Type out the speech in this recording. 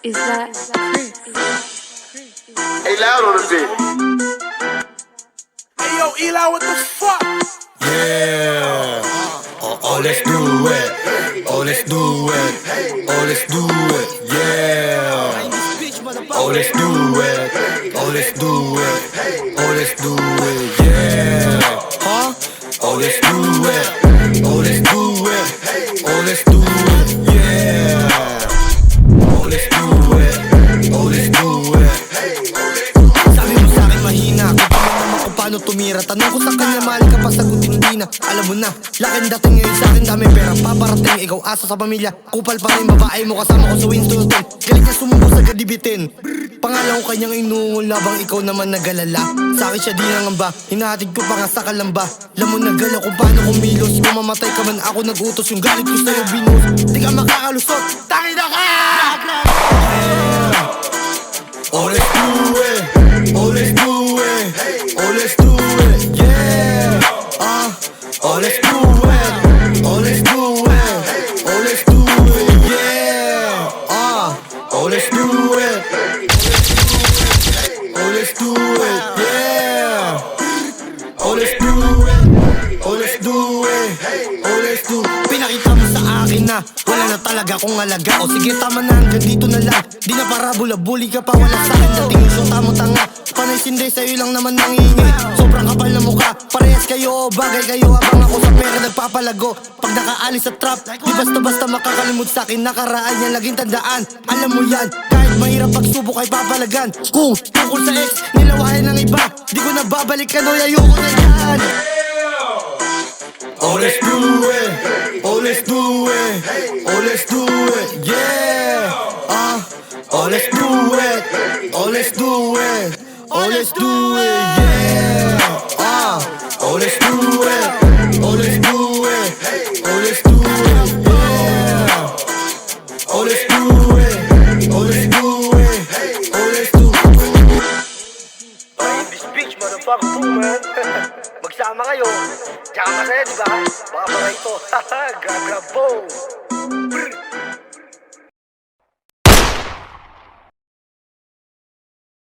Is that Chris? Hey, loud on the beat. Hey yo, Eli, what the fuck? Yeah. Oh, let's do it. Oh, let's do it. Oh, let's do it. Yeah. Oh, let's do it. Oh, let's do it. Oh, let's do it. Yeah. Huh? Oh, let's do it. Oh, let's do it. Oh, let's do it. Yeah. Oh, let's do it. Oh, let's do it. Sabi mo sa'kin mahina, kung pa man naman kung paano tumira. Tanong ko sa kanya, mahal ka pa, sagutin hindi na. Alam mo na, laking dating ngayon sa'kin, dami pera paparating. Ikaw asa sa pamilya, kupal pa rin babae mo. Kasama ko sa Winston Hotel, galing niya sumubo sa gadibitin. Pangalan ko kanyang inuungol labang ikaw naman nagalala. Sa'kin siya di nangamba, hinahatid ko pa nga sa kalamba. Alam mo nagala kung paano kumilos. Kung mamatay ka man ako nagutos, yung galit ko sa'yo binus. Di ka makakalusot, tangina ka! Oh, let's do it. Oh, let's do it. Oh, let's do it. Yeah. Oh, let's do it. Oh, let's do it. Oh, let's do it. Yeah. Oh, let's do it. Oh, let's do it. Yeah. Oh, let's do it. Oh, let's do it. Oh, let's do it. Pinakita mo sa akin na wala na talaga akong alaga. O sige, tama na, hanggang dito na lang. Di na parabola, bully ka pa, wala sa'kin dating iso, tamo tanga. Panay sindi, sa'yo lang naman nangingi. Sobrang kapal na mukha, parehas kayo, bagay kayo. Habang ako sa pera nagpapalago. Pag nakaalis sa trap, di basta-basta makakalimut sa'kin. Nakaraan yan, laging tandaan. Alam mo yan, kahit mahirap pagsubok ay papalagan. Kung tungkol sa ex, nilawahin ng iba, di ko na babalik ka, no, ayoko na yan. Oh, let's do it. Oh, let's do it. Oh, let's do it. Yeah. Oh, let's do it. Oh, let's do it. Oh, let's do it. Yeah. Oh, let's do it. Oh, let's do it. Oh, let's do it. Yeah. Oh, let's do it. Oh, let's do it. Oh, let's do it. In this bitch, motherfucker, boom, man. Magsama kayo. Tsaka masaya, diba? Baka ito. Haha, grab, boom.